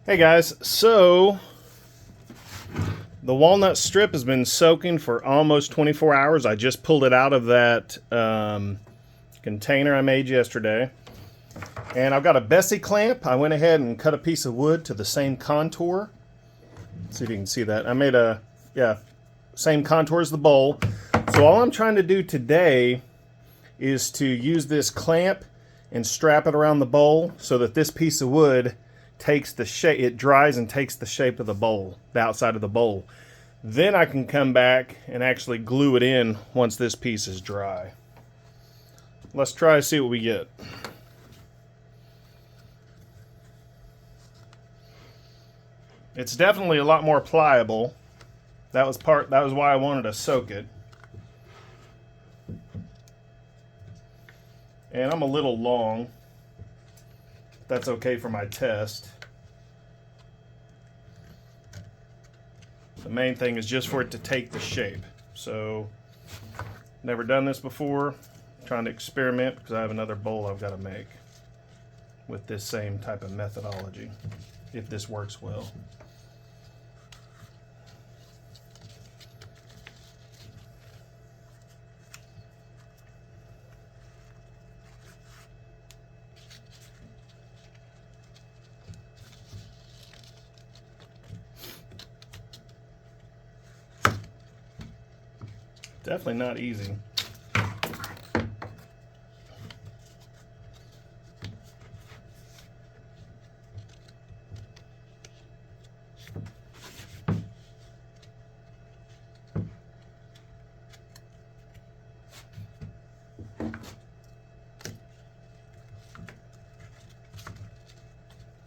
Hey guys, so the walnut strip has been soaking for almost 24 hours. I just pulled it out of that container I made yesterday. And I've got a Bessie clamp. I went ahead and cut a piece of wood to the same contour. Let's see if you can see that. I made same contour as the bowl. So all I'm trying to do today is to use this clamp and strap it around the bowl so that this piece of wood takes the shape, it dries and takes the shape of the bowl, the outside of the bowl. Then I can come back and actually glue it in once this piece is dry. Let's try to see what we get. It's definitely a lot more pliable. That was why I wanted to soak it. And I'm a little long. That's okay for my test. The main thing is just for it to take the shape. So, never done this before. Trying to experiment because I have another bowl I've got to make with this same type of methodology, if this works well. Definitely not easy.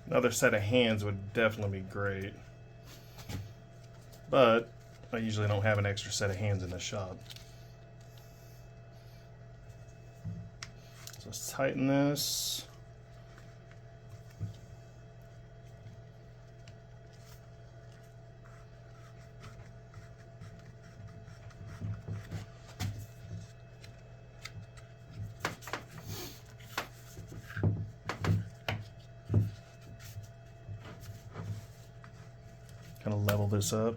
Another set of hands would definitely be great. But I usually don't have an extra set of hands in the shop. So let's tighten this. Kind of level this up.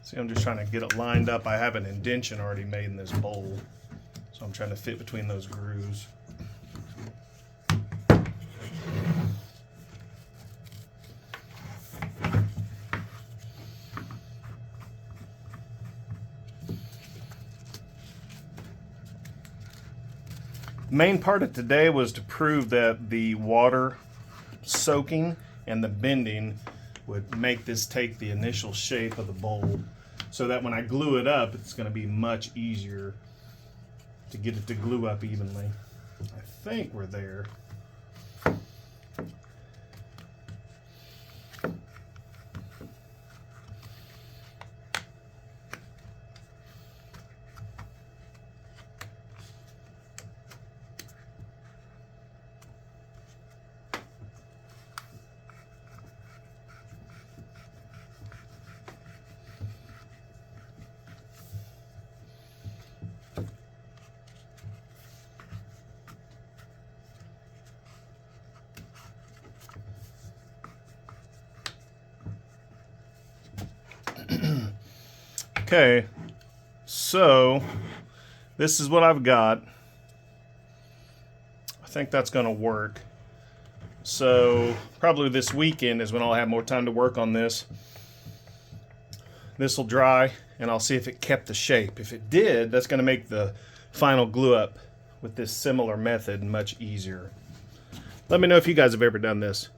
See, I'm just trying to get it lined up. I have an indention already made in this bowl, so I'm trying to fit between those grooves. The main part of today was to prove that the water soaking and the bending would make this take the initial shape of the bowl, so that when I glue it up, it's going to be much easier to get it to glue up evenly. I think we're there. Okay, so this is what I've got. I think that's going to work. So probably this weekend is when I'll have more time to work on this. This will dry, and I'll see if it kept the shape. If it did, that's going to make the final glue up with this similar method much easier. Let me know if you guys have ever done this.